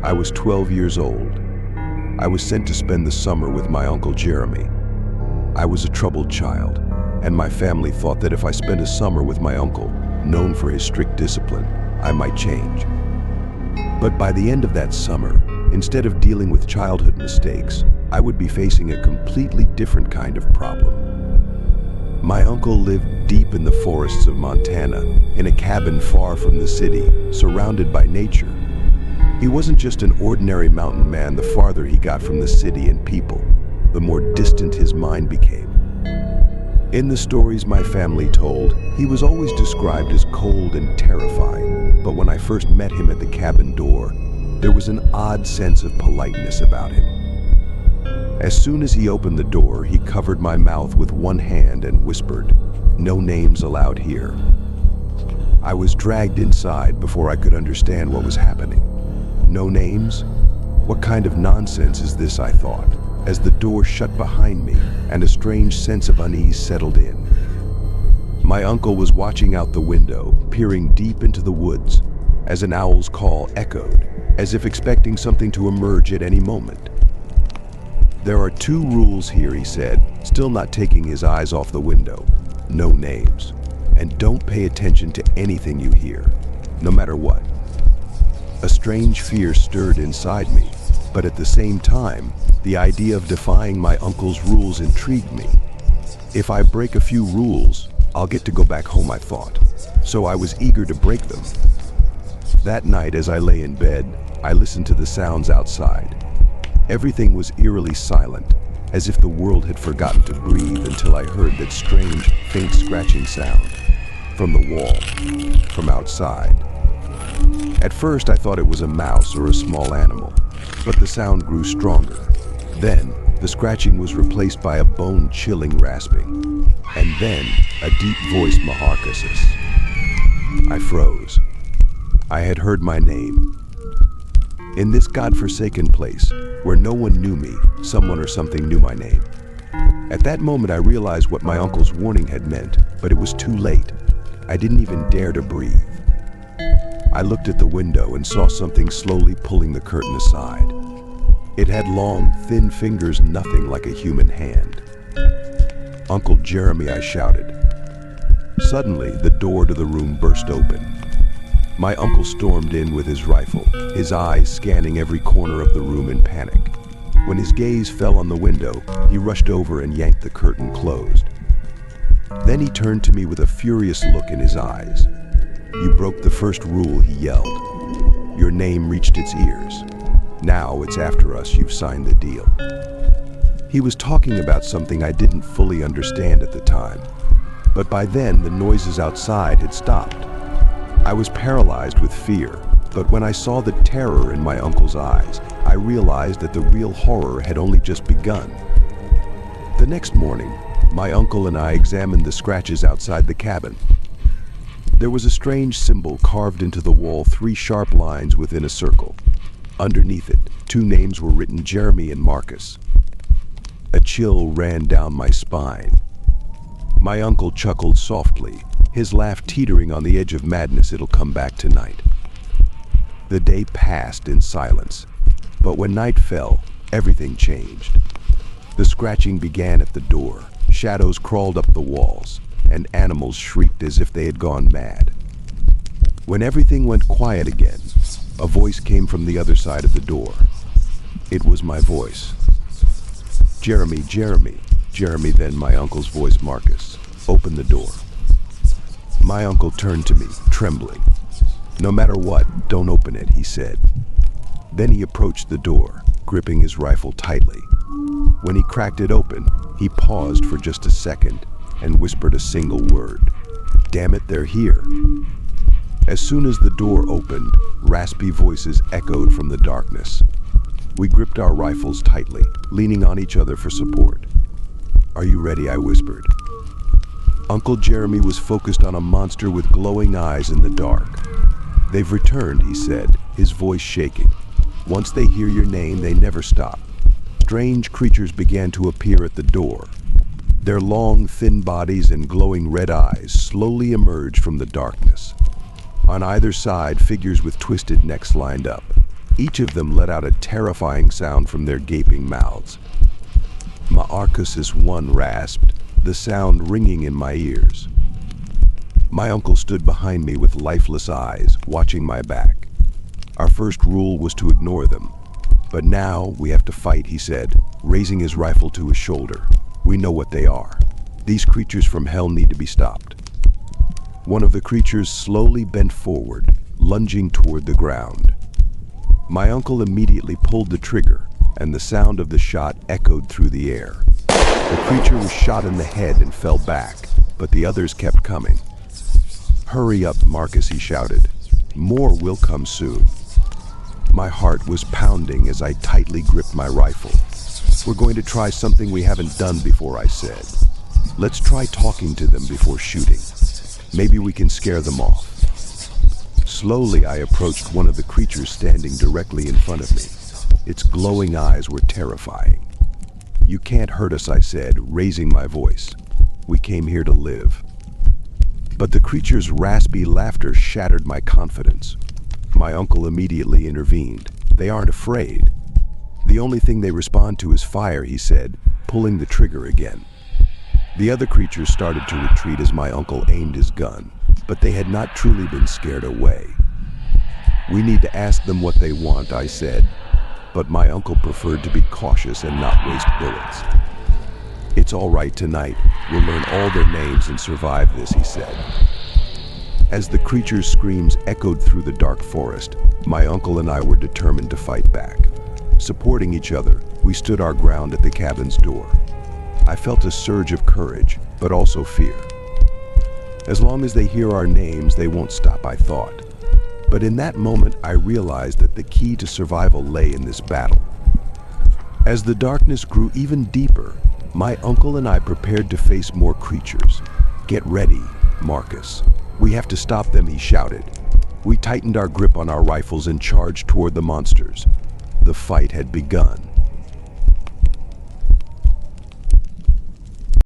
I was 12 years old. I was sent to spend the summer with my Uncle Jeremy. I was a troubled child, and my family thought that if I spent a summer with my uncle, known for his strict discipline, I might change. But by the end of that summer, instead of dealing with childhood mistakes, I would be facing a completely different kind of problem. My uncle lived deep in the forests of Montana, in a cabin far from the city, surrounded by nature. He wasn't just an ordinary mountain man. The farther he got from the city and people, the more distant his mind became. In the stories my family told, he was always described as cold and terrifying, but when I first met him at the cabin door, there was an odd sense of politeness about him. As soon as he opened the door, he covered my mouth with one hand and whispered, "No names allowed here." I was dragged inside before I could understand what was happening. No names? What kind of nonsense is this, I thought, as the door shut behind me and a strange sense of unease settled in. My uncle was watching out the window, peering deep into the woods, as an owl's call echoed, as if expecting something to emerge at any moment. "There are two rules here," he said, still not taking his eyes off the window. "No names, and don't pay attention to anything you hear, no matter what." A strange fear stirred inside me, but at the same time, the idea of defying my uncle's rules intrigued me. If I break a few rules, I'll get to go back home, I thought, so I was eager to break them. That night, as I lay in bed, I listened to the sounds outside. Everything was eerily silent, as if the world had forgotten to breathe, until I heard that strange, faint scratching sound from the wall, from outside. At first, I thought it was a mouse or a small animal, but the sound grew stronger. Then, the scratching was replaced by a bone-chilling rasping, and then a deep-voiced maharcasis. I froze. I had heard my name. In this godforsaken place, where no one knew me, someone or something knew my name. At that moment, I realized what my uncle's warning had meant, but it was too late. I didn't even dare to breathe. I looked at the window and saw something slowly pulling the curtain aside. It had long, thin fingers, nothing like a human hand. "Uncle Jeremy," I shouted. Suddenly, the door to the room burst open. My uncle stormed in with his rifle, his eyes scanning every corner of the room in panic. When his gaze fell on the window, he rushed over and yanked the curtain closed. Then he turned to me with a furious look in his eyes. "You broke the first rule," he yelled. "Your name reached its ears. Now it's after us. You've signed the deal." He was talking about something I didn't fully understand at the time, but by then the noises outside had stopped. I was paralyzed with fear, but when I saw the terror in my uncle's eyes, I realized that the real horror had only just begun. The next morning, my uncle and I examined the scratches outside the cabin. There was a strange symbol carved into the wall, 3 sharp lines within a circle. Underneath it, 2 names were written, Jeremy and Marcus. A chill ran down my spine. My uncle chuckled softly, his laugh teetering on the edge of madness. "It'll come back tonight." The day passed in silence, but when night fell, everything changed. The scratching began at the door, shadows crawled up the walls, and animals shrieked as if they had gone mad. When everything went quiet again, a voice came from the other side of the door. It was my voice. "Jeremy, Jeremy." Jeremy, then my uncle's voice, "Marcus, open the door." My uncle turned to me, trembling. "No matter what, don't open it," he said. Then he approached the door, gripping his rifle tightly. When he cracked it open, he paused for just a second and whispered a single word. "Damn it, they're here." As soon as the door opened, raspy voices echoed from the darkness. We gripped our rifles tightly, leaning on each other for support. "Are you ready?" I whispered. Uncle Jeremy was focused on a monster with glowing eyes in the dark. "They've returned," he said, his voice shaking. "Once they hear your name, they never stop." Strange creatures began to appear at the door. Their long, thin bodies and glowing red eyes slowly emerged from the darkness. On either side, figures with twisted necks lined up. Each of them let out a terrifying sound from their gaping mouths. Marcus's one rasped, the sound ringing in my ears. My uncle stood behind me with lifeless eyes, watching my back. Our first rule was to ignore them. But now we have to fight, he said, raising his rifle to his shoulder. We know what they are. These creatures from hell need to be stopped. One of the creatures slowly bent forward, lunging toward the ground. My uncle immediately pulled the trigger, and the sound of the shot echoed through the air. The creature was shot in the head and fell back, but the others kept coming. "Hurry up, Marcus," he shouted. "More will come soon." My heart was pounding as I tightly gripped my rifle. "We're going to try something we haven't done before," I said. "Let's try talking to them before shooting. Maybe we can scare them off." Slowly, I approached one of the creatures standing directly in front of me. Its glowing eyes were terrifying. "You can't hurt us," I said, raising my voice. "We came here to live." But the creature's raspy laughter shattered my confidence. My uncle immediately intervened. "They aren't afraid. The only thing they respond to is fire," he said, pulling the trigger again. The other creatures started to retreat as my uncle aimed his gun, but they had not truly been scared away. "We need to ask them what they want," I said, but my uncle preferred to be cautious and not waste bullets. "It's all right tonight. We'll learn all their names and survive this," he said. As the creatures' screams echoed through the dark forest, my uncle and I were determined to fight back. Supporting each other, we stood our ground at the cabin's door. I felt a surge of courage, but also fear. As long as they hear our names, they won't stop, I thought. But in that moment, I realized that the key to survival lay in this battle. As the darkness grew even deeper, my uncle and I prepared to face more creatures. "Get ready, Marcus. We have to stop them," he shouted. We tightened our grip on our rifles and charged toward the monsters. The fight had begun.